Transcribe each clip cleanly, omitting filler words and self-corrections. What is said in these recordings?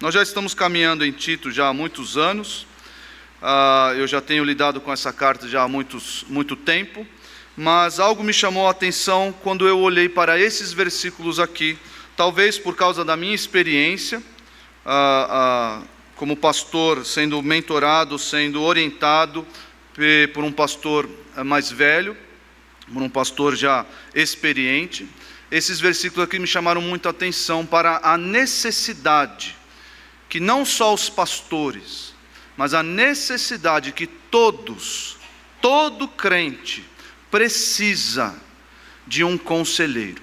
Nós já estamos caminhando em Tito já há muitos anos. Eu já tenho lidado com essa carta já há muito tempo, mas algo me chamou a atenção quando eu olhei para esses versículos aqui, talvez por causa da minha experiência, como pastor, sendo mentorado, sendo orientado por um pastor mais velho, por um pastor já experiente. Esses versículos aqui me chamaram muita atenção para a necessidade que não só os pastores, mas a necessidade que todo crente precisa de um conselheiro.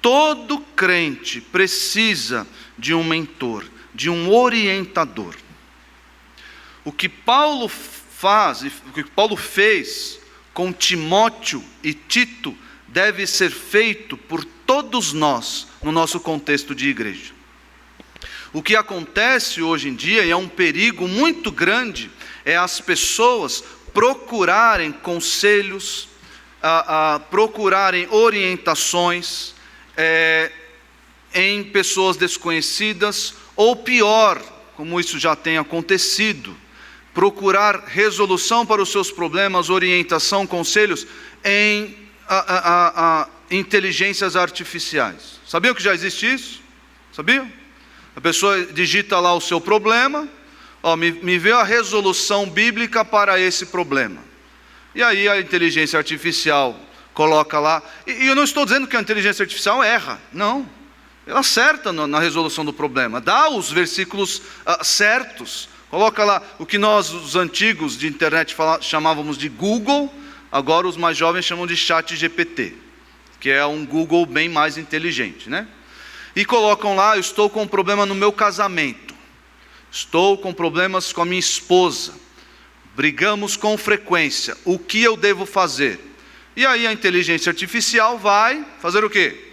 Todo crente precisa de um mentor, de um orientador. O que Paulo faz, o que Paulo fez com Timóteo e Tito, deve ser feito por todos nós, no nosso contexto de igreja. O que acontece hoje em dia, e é um perigo muito grande, é as pessoas procurarem conselhos, procurarem orientações em pessoas desconhecidas, ou pior, como isso já tem acontecido, procurar resolução para os seus problemas, orientação, conselhos em inteligências artificiais. Sabiam que já existe isso? Sabiam? A pessoa digita lá o seu problema, me vê a resolução bíblica para esse problema. E aí a inteligência artificial coloca lá, e eu não estou dizendo que a inteligência artificial erra, não. Ela acerta na resolução do problema, dá os versículos certos, coloca lá o que nós, os antigos de internet, chamávamos de Google, agora os mais jovens chamam de ChatGPT, que é um Google bem mais inteligente, né? E colocam lá, eu estou com um problema no meu casamento, estou com problemas com a minha esposa, brigamos com frequência, o que eu devo fazer? E aí a inteligência artificial vai fazer o quê?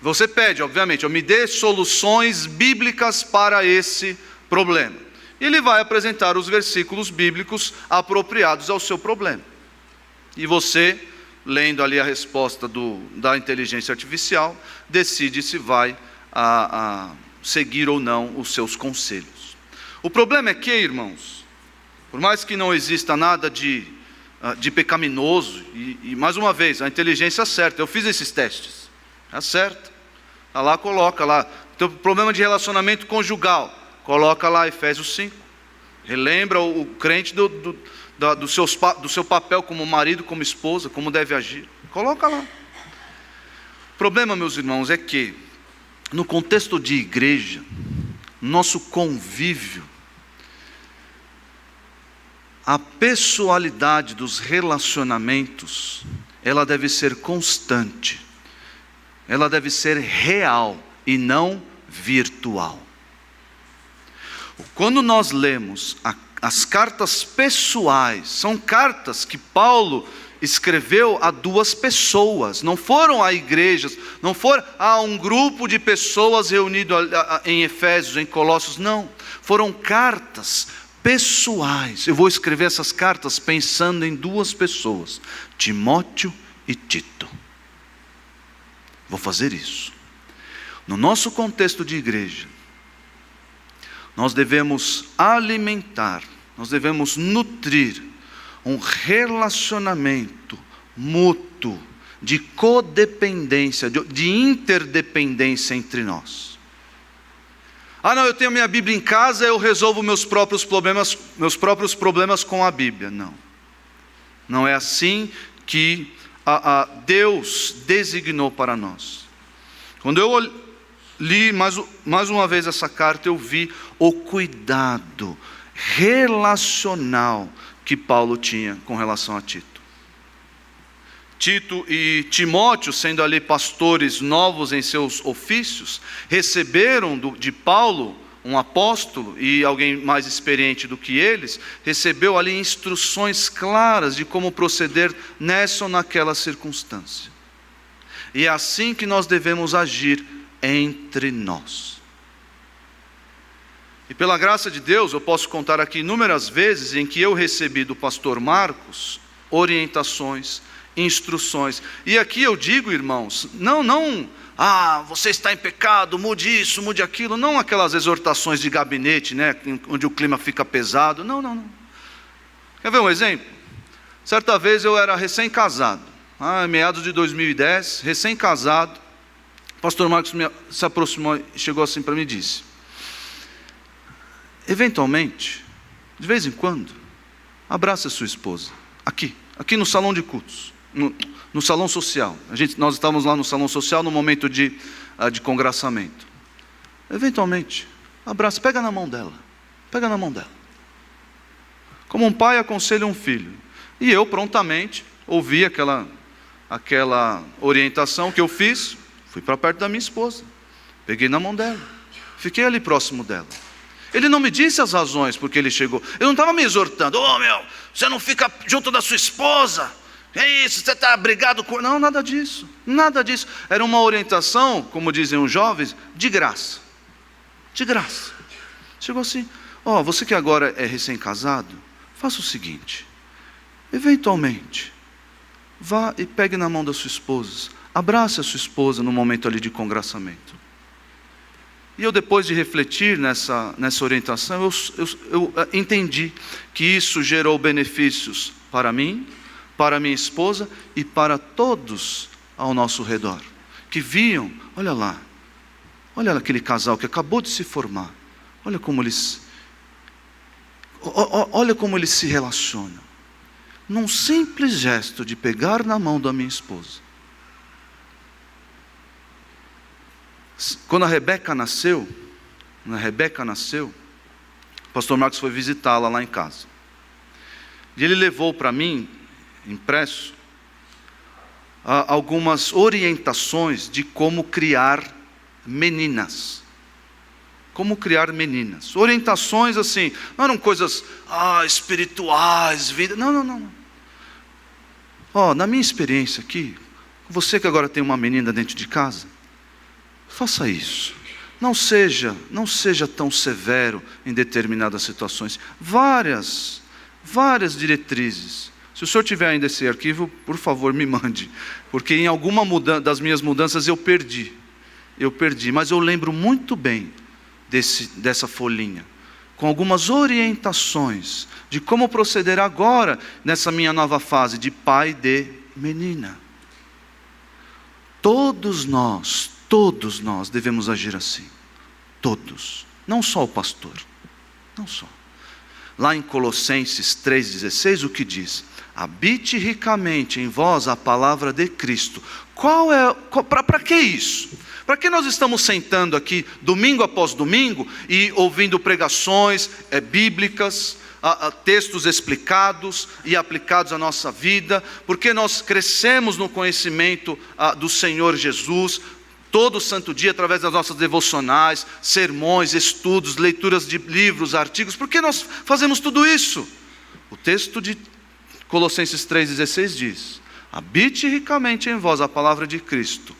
Você pede, obviamente, me dê soluções bíblicas para esse problema. E ele vai apresentar os versículos bíblicos apropriados ao seu problema. E você, lendo ali a resposta da inteligência artificial, decide se vai seguir ou não os seus conselhos. O problema é que, irmãos, por mais que não exista nada de pecaminoso, e mais uma vez, a inteligência acerta, eu fiz esses testes, acerta, lá coloca lá, então, problema de relacionamento conjugal, coloca lá Efésios 5, relembra o crente do seu papel como marido, como esposa, como deve agir, coloca lá. O problema, meus irmãos, é que no contexto de igreja, nosso convívio, a pessoalidade dos relacionamentos, ela deve ser constante, ela deve ser real e não virtual. Quando nós lemos as cartas pessoais, são cartas que Paulo escreveu a duas pessoas, não foram a igrejas, não foram a um grupo de pessoas reunido em Efésios, em Colossos, não, foram cartas pessoais. Eu vou escrever essas cartas pensando em duas pessoas, Timóteo e Tito. Vou fazer isso. No nosso contexto de igreja, nós devemos alimentar, nós devemos nutrir um relacionamento mútuo, de codependência, de interdependência entre nós. Não, eu tenho minha Bíblia em casa, eu resolvo meus próprios problemas com a Bíblia. Não é assim que Deus designou para nós. Quando eu li mais uma vez essa carta, eu vi o cuidado relacional que Paulo tinha com relação a Tito. Tito e Timóteo, sendo ali pastores novos em seus ofícios, receberam de Paulo, um apóstolo e alguém mais experiente do que eles, recebeu ali instruções claras de como proceder nessa ou naquela circunstância. E é assim que nós devemos agir entre nós. E pela graça de Deus, eu posso contar aqui inúmeras vezes em que eu recebi do pastor Marcos orientações, instruções. E aqui eu digo, irmãos, não, você está em pecado, mude isso, mude aquilo, não aquelas exortações de gabinete, né, onde o clima fica pesado, não. Quer ver um exemplo? Certa vez eu era recém-casado, em meados de 2010, recém-casado, o pastor Marcos se aproximou, chegou assim para mim e disse: eventualmente, de vez em quando, abrace a sua esposa, aqui no salão de cultos, no salão social. Nós estávamos lá no salão social no momento de congraçamento. Eventualmente, abraça, pega na mão dela. Como um pai aconselha um filho. E eu prontamente ouvi aquela orientação que eu fiz, fui para perto da minha esposa, peguei na mão dela, fiquei ali próximo dela. Ele não me disse as razões porque ele chegou. Ele não estava me exortando: você não fica junto da sua esposa, é isso, você está brigado com... Não, nada disso. Era uma orientação, como dizem os jovens, de graça. Chegou assim: você que agora é recém-casado, faça o seguinte, eventualmente, vá e pegue na mão da sua esposa, abrace a sua esposa no momento ali de congraçamento. E eu, depois de refletir nessa orientação, eu entendi que isso gerou benefícios para mim, para minha esposa e para todos ao nosso redor, que viam: olha aquele casal que acabou de se formar, olha como eles se relacionam, num simples gesto de pegar na mão da minha esposa. Quando a Rebeca nasceu, o pastor Marcos foi visitá-la lá em casa. E ele levou para mim, impresso, algumas orientações de como criar meninas. Orientações assim, não eram coisas espirituais, vida. Não. Na minha experiência aqui, você que agora tem uma menina dentro de casa, faça isso. Não seja tão severo em determinadas situações. Várias diretrizes. Se o senhor tiver ainda esse arquivo, por favor, me mande. Porque em alguma das minhas mudanças eu perdi. Mas eu lembro muito bem dessa folhinha, com algumas orientações de como proceder agora nessa minha nova fase de pai de menina. Todos nós devemos agir assim. Todos. Não só o pastor. Não só. Lá em Colossenses 3,16, o que diz? Habite ricamente em vós a palavra de Cristo. Para que isso? Para que nós estamos sentando aqui domingo após domingo e ouvindo pregações bíblicas, textos explicados e aplicados à nossa vida? Porque nós crescemos no conhecimento do Senhor Jesus todo santo dia, através das nossas devocionais, sermões, estudos, leituras de livros, artigos. Por que nós fazemos tudo isso? O texto de Colossenses 3,16 diz: habite ricamente em vós a palavra de Cristo,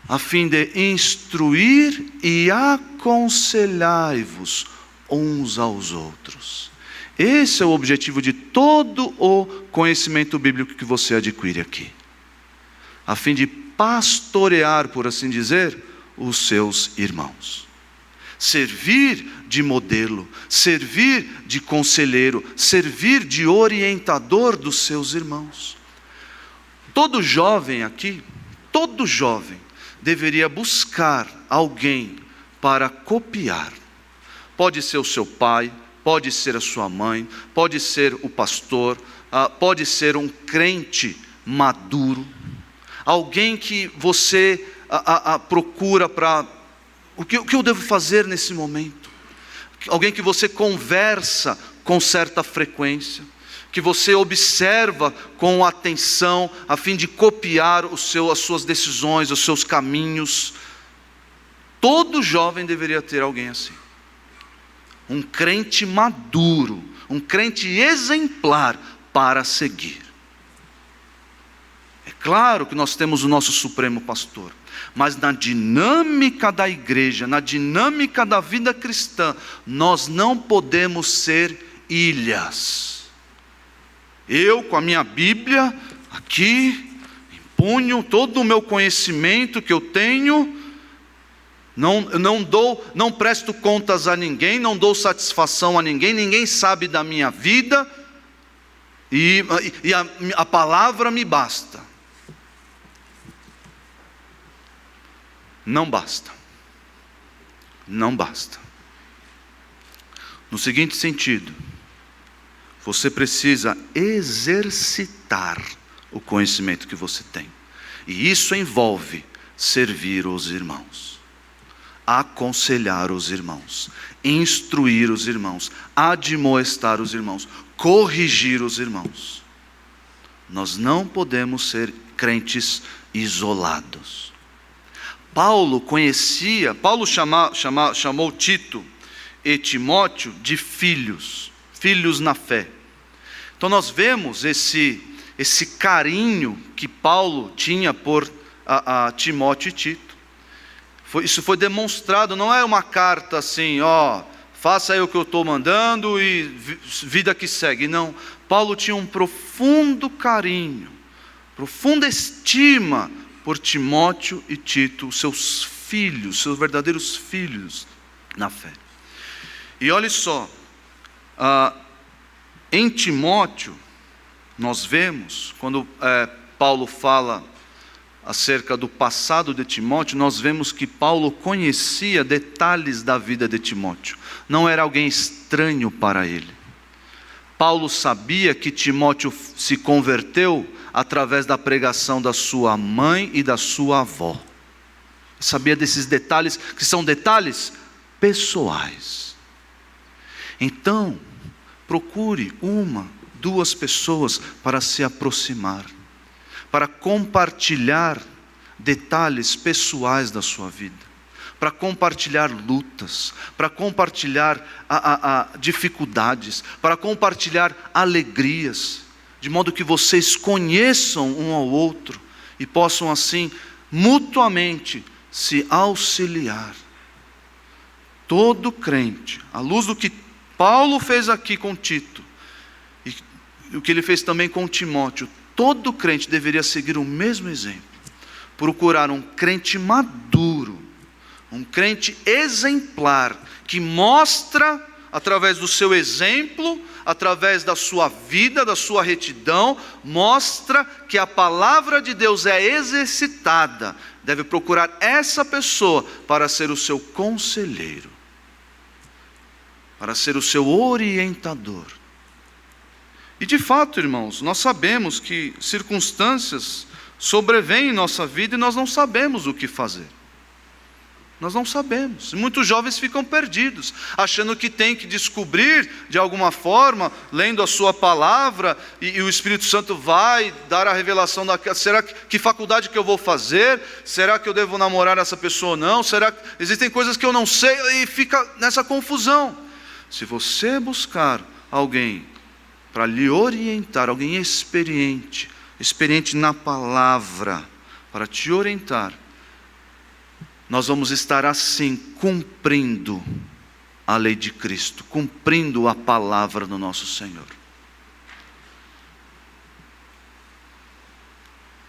a fim de instruir e aconselhai-vos uns aos outros. Esse é o objetivo de todo o conhecimento bíblico que você adquire aqui, a fim de pastorear, por assim dizer, os seus irmãos. Servir de modelo, servir de conselheiro, servir de orientador dos seus irmãos. Todo jovem aqui, deveria buscar alguém para copiar. Pode ser o seu pai, pode ser a sua mãe, pode ser o pastor, pode ser um crente maduro, alguém que você procura para... O que eu devo fazer nesse momento? Alguém que você conversa com certa frequência, que você observa com atenção, a fim de copiar as suas decisões, os seus caminhos. Todo jovem deveria ter alguém assim. Um crente maduro, um crente exemplar para seguir. É claro que nós temos o nosso supremo pastor, mas na dinâmica da igreja, na dinâmica da vida cristã, nós não podemos ser ilhas. Eu, com a minha Bíblia, aqui, impunho todo o meu conhecimento que eu tenho, não presto contas a ninguém, não dou satisfação a ninguém, ninguém sabe da minha vida, e a palavra me basta. Não basta. Não basta. No seguinte sentido, você precisa exercitar o conhecimento que você tem. E isso envolve servir os irmãos, aconselhar os irmãos, instruir os irmãos, admoestar os irmãos, corrigir os irmãos. Nós não podemos ser crentes isolados. Paulo chamou Tito e Timóteo de filhos na fé. Então nós vemos esse carinho que Paulo tinha por Timóteo e Tito. Isso foi demonstrado, não é uma carta assim, faça aí o que eu estou mandando e vida que segue. Não, Paulo tinha um profundo carinho, profunda estima por Timóteo e Tito, seus filhos, seus verdadeiros filhos na fé. E olha só, em Timóteo, nós vemos, quando Paulo fala acerca do passado de Timóteo, nós vemos que Paulo conhecia detalhes da vida de Timóteo, não era alguém estranho para ele. Paulo sabia que Timóteo se converteu através da pregação da sua mãe e da sua avó. Sabia desses detalhes, que são detalhes pessoais. Então, procure 1, 2 pessoas para se aproximar, para compartilhar detalhes pessoais da sua vida, para compartilhar lutas, para compartilhar dificuldades, para compartilhar alegrias, de modo que vocês conheçam um ao outro e possam assim mutuamente se auxiliar. Todo crente, à luz do que Paulo fez aqui com Tito e o que ele fez também com Timóteo, todo crente deveria seguir o mesmo exemplo. Procurar um crente maduro, um crente exemplar, que mostra através do seu exemplo, através da sua vida, da sua retidão, mostra que a palavra de Deus é exercitada. Deve procurar essa pessoa para ser o seu conselheiro, para ser o seu orientador. E de fato, irmãos, nós sabemos que circunstâncias sobrevêm em nossa vida e nós não sabemos o que fazer. Nós não sabemos. Muitos jovens ficam perdidos, achando que tem que descobrir de alguma forma, lendo a sua palavra, e o Espírito Santo vai dar a revelação daquela. Será que faculdade que eu vou fazer? Será que eu devo namorar essa pessoa ou não? Será que existem coisas que eu não sei? E fica nessa confusão. Se você buscar alguém para lhe orientar, alguém experiente na palavra, para te orientar, nós vamos estar assim, cumprindo a lei de Cristo, cumprindo a palavra do nosso Senhor.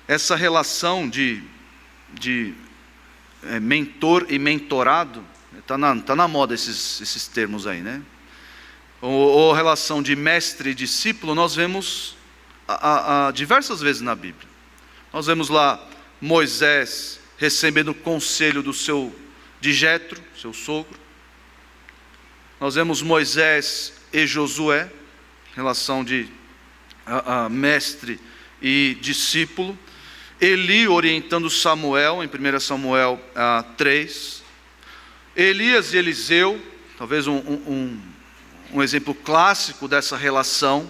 Essa relação de mentor e mentorado, está na moda esses termos aí, né? Ou relação de mestre e discípulo, nós vemos diversas vezes na Bíblia. Nós vemos lá Moisés recebendo o conselho de Jetro, seu sogro. Nós vemos Moisés e Josué, relação de mestre e discípulo. Eli orientando Samuel, em 1 Samuel 3. Elias e Eliseu, talvez um exemplo clássico dessa relação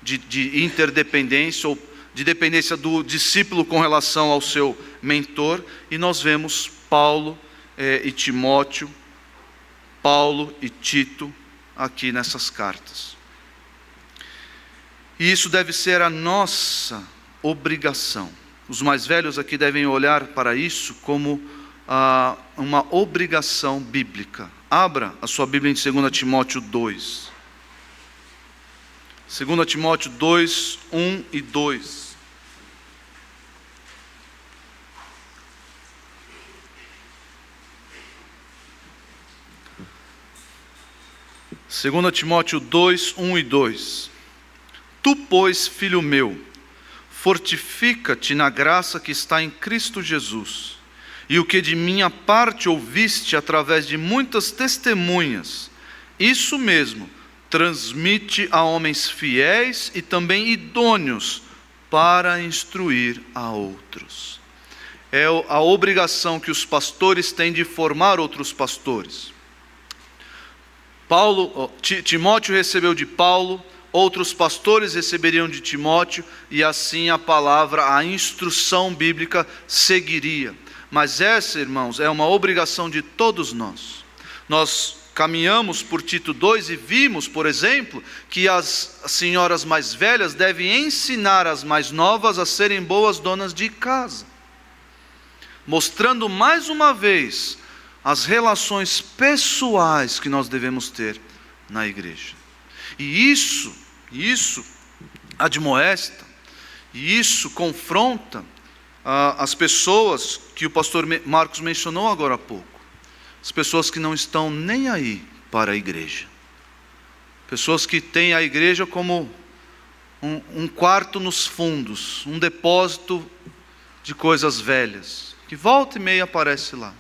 de interdependência, ou de dependência do discípulo com relação ao seu mentor. E nós vemos Paulo e Timóteo, Paulo e Tito aqui nessas cartas. E isso deve ser a nossa obrigação. Os mais velhos aqui devem olhar para isso como uma obrigação bíblica. Abra a sua Bíblia em 2 Timóteo 2. 2 Timóteo 2, 1 e 2. 2 Timóteo 2, 1 e 2. Tu, pois, filho meu, fortifica-te na graça que está em Cristo Jesus, e o que de minha parte ouviste através de muitas testemunhas, isso mesmo, transmite a homens fiéis e também idôneos para instruir a outros. É a obrigação que os pastores têm de formar outros pastores. Timóteo recebeu de Paulo, outros pastores receberiam de Timóteo, e assim a palavra, a instrução bíblica seguiria. Mas essa, irmãos, é uma obrigação de todos nós. Nós caminhamos por Tito 2 e vimos, por exemplo, que as senhoras mais velhas devem ensinar as mais novas a serem boas donas de casa, mostrando mais uma vez as relações pessoais que nós devemos ter na igreja. E isso admoesta, e isso confronta as pessoas que o pastor Marcos mencionou agora há pouco. As pessoas que não estão nem aí para a igreja. Pessoas que têm a igreja como um quarto nos fundos, um depósito de coisas velhas, que volta e meia aparece lá.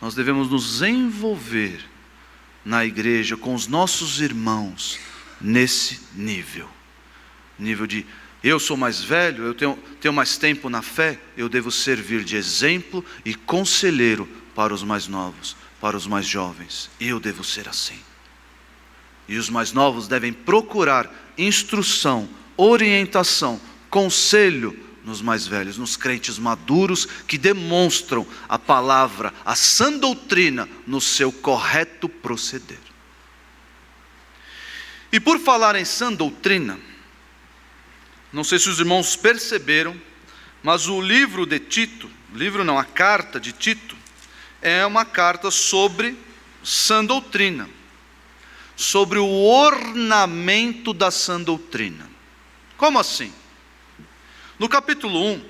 Nós devemos nos envolver na igreja com os nossos irmãos nesse nível de eu sou mais velho, eu tenho mais tempo na fé, eu devo servir de exemplo e conselheiro para os mais novos, para os mais jovens. Eu devo ser assim. E os mais novos devem procurar instrução, orientação, conselho nos mais velhos, nos crentes maduros que demonstram a palavra, a sã doutrina no seu correto proceder. E por falar em sã doutrina, não sei se os irmãos perceberam, mas o livro de Tito, a carta de Tito, é uma carta sobre sã doutrina, sobre o ornamento da sã doutrina. Como assim? No capítulo 1,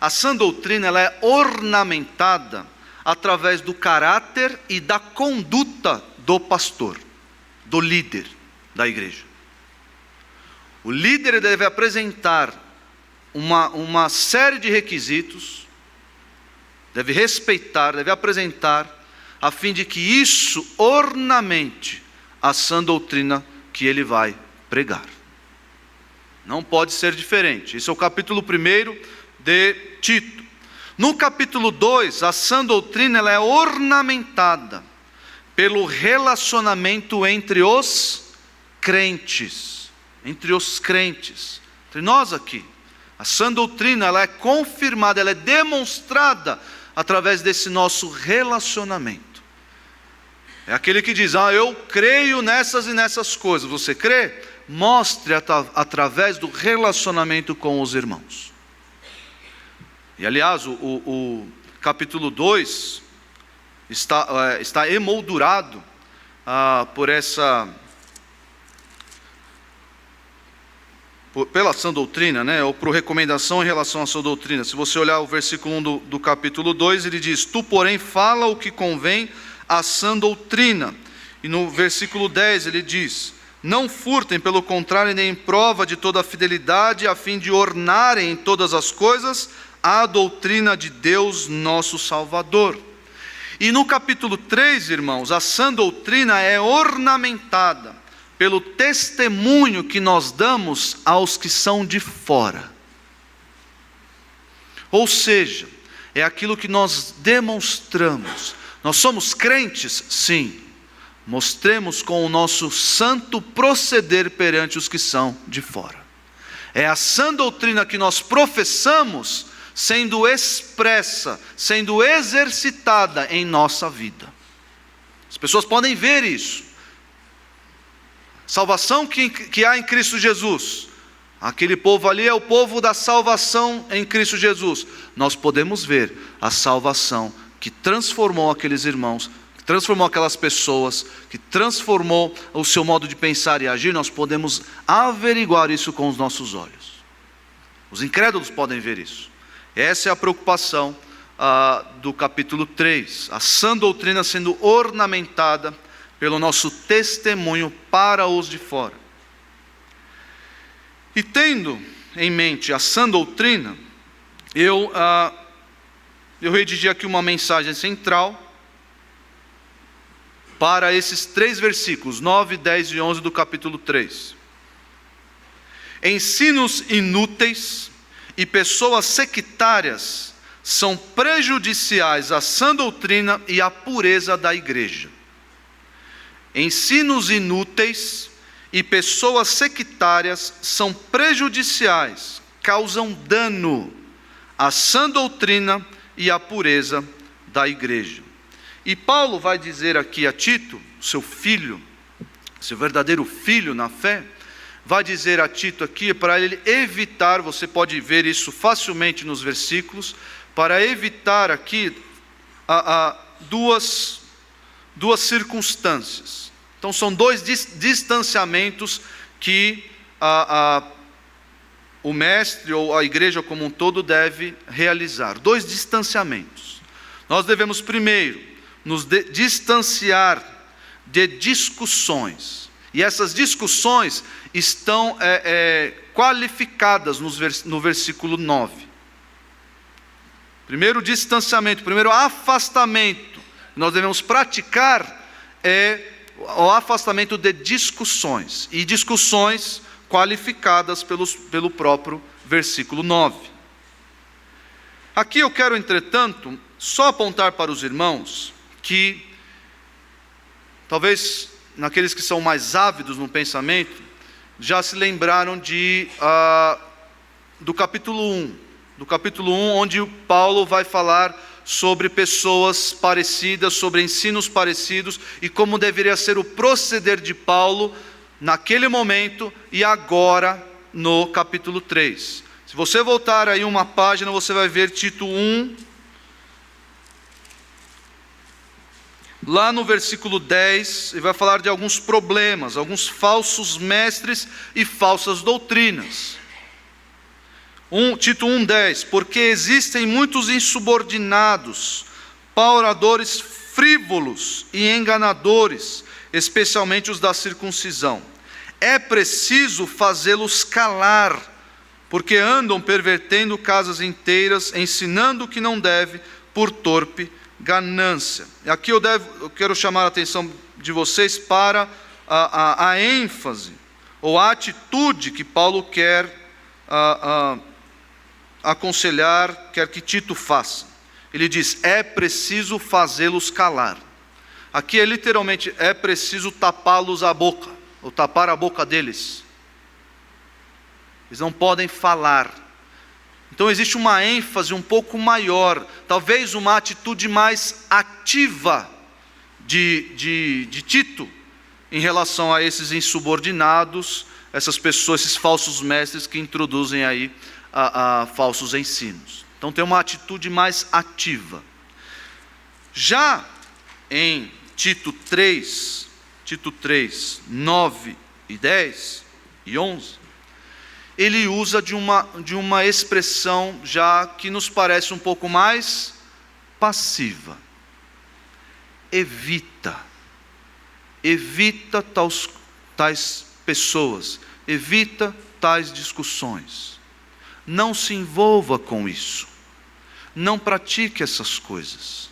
a sã doutrina ela é ornamentada através do caráter e da conduta do pastor, do líder da igreja. O líder deve apresentar uma série de requisitos, deve respeitar, deve apresentar, a fim de que isso ornamente a sã doutrina que ele vai pregar. Não pode ser diferente. Esse é o capítulo 1 de Tito. No capítulo 2, a sã doutrina ela é ornamentada pelo relacionamento entre os crentes. Entre nós aqui. A sã doutrina ela é confirmada, ela é demonstrada através desse nosso relacionamento. É aquele que diz, eu creio nessas e nessas coisas. Você crê? Mostre através do relacionamento com os irmãos. E aliás, o capítulo 2 está emoldurado pela sã doutrina, ou por recomendação em relação à sã doutrina. Se você olhar o versículo 1 do capítulo 2, ele diz, tu porém fala o que convém à sã doutrina. E no versículo 10 ele diz, não furtem, pelo contrário, deem prova de toda a fidelidade, a fim de ornarem em todas as coisas a doutrina de Deus nosso Salvador. E no capítulo 3, irmãos, a sã doutrina é ornamentada pelo testemunho que nós damos aos que são de fora. Ou seja, é aquilo que nós demonstramos. Nós somos crentes? Sim. Mostremos com o nosso santo proceder perante os que são de fora. É a sã doutrina que nós professamos sendo expressa, sendo exercitada em nossa vida. As pessoas podem ver isso. Salvação que há em Cristo Jesus. Aquele povo ali é o povo da salvação em Cristo Jesus. Nós podemos ver a salvação que transformou aqueles irmãos, que transformou aquelas pessoas, que transformou o seu modo de pensar e agir. Nós podemos averiguar isso com os nossos olhos. Os incrédulos podem ver isso. Essa é a preocupação do capítulo 3. A sã doutrina sendo ornamentada pelo nosso testemunho para os de fora. E tendo em mente a sã doutrina, eu redigi aqui uma mensagem central para esses 3 versículos, 9, 10 e 11 do capítulo 3. Ensinos inúteis e pessoas sectárias são prejudiciais à sã doutrina e à pureza da igreja. Ensinos inúteis e pessoas sectárias são prejudiciais, causam dano à sã doutrina e à pureza da igreja. E Paulo vai dizer aqui a Tito, seu filho, seu verdadeiro filho na fé, vai dizer a Tito aqui para ele evitar, você pode ver isso facilmente nos versículos, para evitar aqui duas circunstâncias. Então são 2 distanciamentos que o mestre ou a igreja como um todo deve realizar. 2 distanciamentos. Nós devemos primeiro nos distanciar de discussões. E essas discussões estão qualificadas no versículo 9. Primeiro distanciamento, primeiro afastamento. Nós devemos praticar o afastamento de discussões. E discussões qualificadas pelo próprio versículo 9. Aqui eu quero, entretanto, só apontar para os irmãos que, talvez naqueles que são mais ávidos no pensamento, já se lembraram do capítulo 1. Do capítulo 1, onde Paulo vai falar sobre pessoas parecidas, sobre ensinos parecidos, e como deveria ser o proceder de Paulo naquele momento e agora no capítulo 3. Se você voltar aí uma página, você vai ver Tito 1, lá no versículo 10, ele vai falar de alguns problemas, alguns falsos mestres e falsas doutrinas. Tito 1,10, porque existem muitos insubordinados, pauradores frívolos e enganadores, especialmente os da circuncisão. É preciso fazê-los calar, porque andam pervertendo casas inteiras, ensinando o que não deve, por torpe ganância. E aqui eu quero chamar a atenção de vocês para a ênfase, ou a atitude que Paulo quer aconselhar, quer que Tito faça. Ele diz, é preciso fazê-los calar. Aqui literalmente, é preciso tapá-los a boca, ou tapar a boca deles. Eles não podem falar. Então existe uma ênfase um pouco maior, talvez uma atitude mais ativa de Tito, em relação a esses insubordinados, essas pessoas, esses falsos mestres que introduzem aí a falsos ensinos. Então tem uma atitude mais ativa. Já em Tito 3, 9 e 10 e 11, ele usa de uma expressão já que nos parece um pouco mais passiva. Evita tais pessoas, evita tais discussões. Não se envolva com isso. Não pratique essas coisas.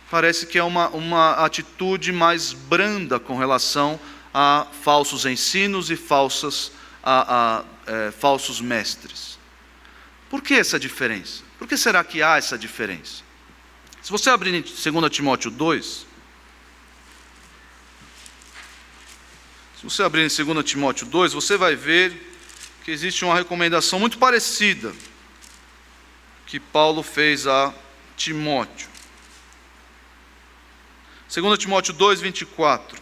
Parece que é uma atitude mais branda com relação a falsos ensinos e falsos mestres. Por que essa diferença? Por que será que há essa diferença? Se você abrir em 2 Timóteo 2, você vai ver que existe uma recomendação muito parecida que Paulo fez a Timóteo. 2 Timóteo 2, 24.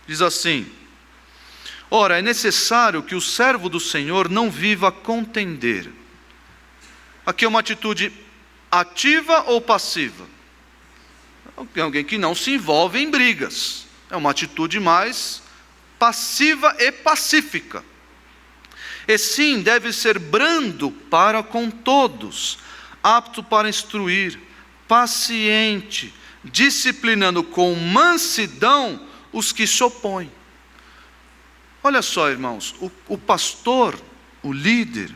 Diz assim: ora, é necessário que o servo do Senhor não viva a contender. Aqui é uma atitude ativa ou passiva? É alguém que não se envolve em brigas. É uma atitude mais passiva e pacífica. E sim, deve ser brando para com todos, apto para instruir, paciente, disciplinando com mansidão os que se opõem. Olha só, irmãos, o pastor, o líder,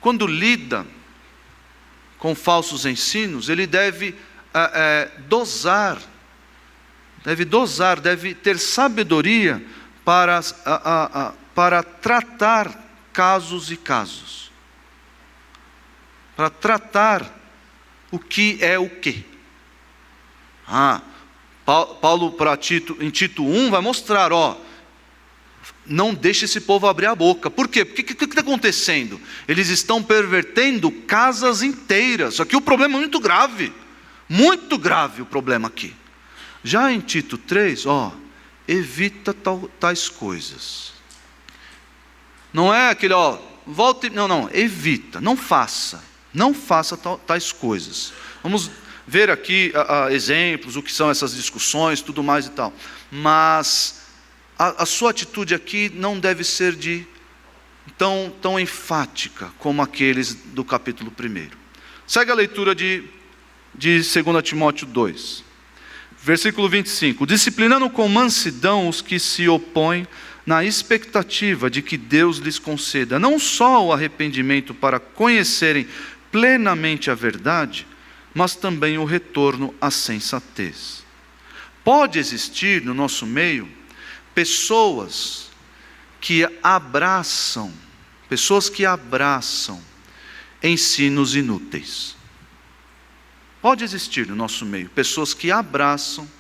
quando lida com falsos ensinos, ele deve dosar, deve ter sabedoria para tratar casos e casos, para tratar o que é o quê. Paulo para Tito, em Tito 1, vai mostrar, não deixe esse povo abrir a boca. Por quê? Porque o que está acontecendo? Eles estão pervertendo casas inteiras. Aqui o problema é muito grave o problema aqui. Já em Tito 3, evita tais coisas. Não é aquele, volte, não, evita, não faça tais coisas. Vamos ver aqui exemplos, o que são essas discussões, tudo mais e tal. Mas a sua atitude aqui não deve ser tão enfática como aqueles do capítulo 1. Segue a leitura de 2 Timóteo 2, versículo 25. Disciplinando com mansidão os que se opõem, na expectativa de que Deus lhes conceda não só o arrependimento para conhecerem plenamente a verdade, mas também o retorno à sensatez. Pode existir no nosso meio pessoas que abraçam ensinos inúteis. Pode existir no nosso meio pessoas que abraçam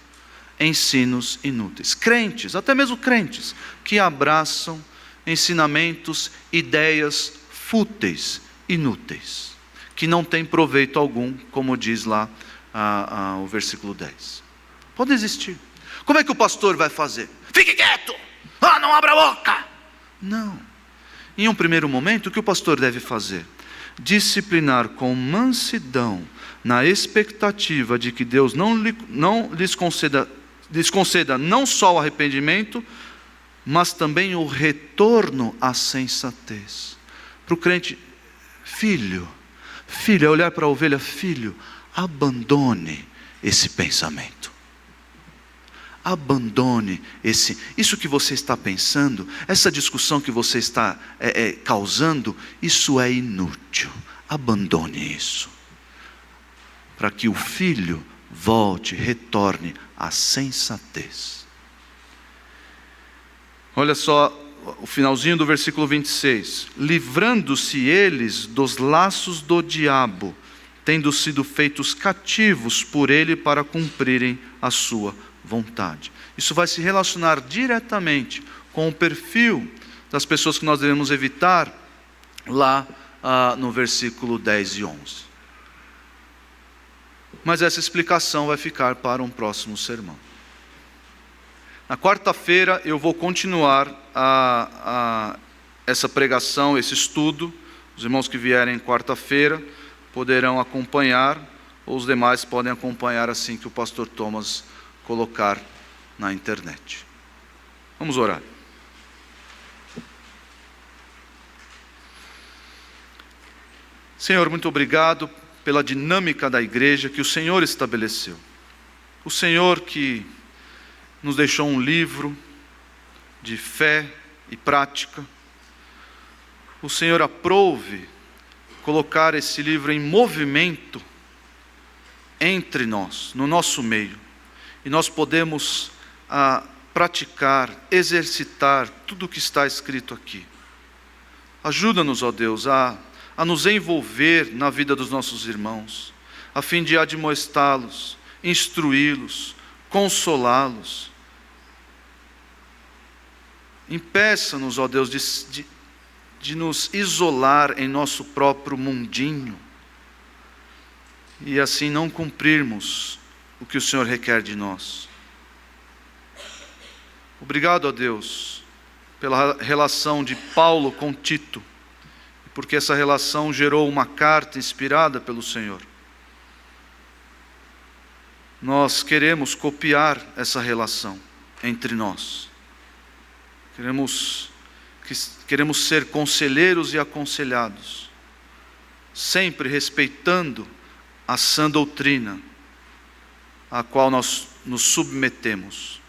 ensinos inúteis. Crentes, até mesmo crentes, que abraçam ensinamentos, ideias fúteis, inúteis, que não têm proveito algum, como diz lá o versículo 10. Pode existir. Como é que o pastor vai fazer? Fique quieto! Não abra a boca! Não. Em um primeiro momento, o que o pastor deve fazer? Disciplinar com mansidão, na expectativa de que Deus não lhes conceda não só o arrependimento, mas também o retorno à sensatez. Para o crente, filho, é olhar para a ovelha, filho, abandone esse pensamento. Abandone isso que você está pensando, essa discussão que você está causando, isso é inútil. Abandone isso. Para que o filho retorne à sensatez. Olha só o finalzinho do versículo 26. Livrando-se eles dos laços do diabo, tendo sido feitos cativos por ele para cumprirem a sua vontade. Isso vai se relacionar diretamente com o perfil das pessoas que nós devemos evitar lá no versículo 10 e 11. Mas essa explicação vai ficar para um próximo sermão. Na quarta-feira eu vou continuar essa pregação, esse estudo. Os irmãos que vierem quarta-feira poderão acompanhar, ou os demais podem acompanhar assim que o pastor Thomas colocar na internet. Vamos orar. Senhor, muito obrigado pela dinâmica da igreja que o Senhor estabeleceu. O Senhor que nos deixou um livro de fé e prática. O Senhor aprouve colocar esse livro em movimento entre nós, no nosso meio. E nós podemos praticar, exercitar tudo o que está escrito aqui. Ajuda-nos, ó Deus, a nos envolver na vida dos nossos irmãos, a fim de admoestá-los, instruí-los, consolá-los. Impeça-nos, ó Deus, de nos isolar em nosso próprio mundinho e assim não cumprirmos o que o Senhor requer de nós. Obrigado, ó Deus, pela relação de Paulo com Tito, porque essa relação gerou uma carta inspirada pelo Senhor. Nós queremos copiar essa relação entre nós. Queremos ser conselheiros e aconselhados, sempre respeitando a sã doutrina a qual nós nos submetemos.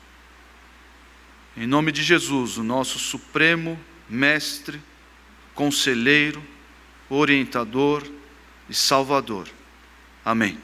Em nome de Jesus, o nosso supremo mestre, conselheiro, orientador e salvador. Amém.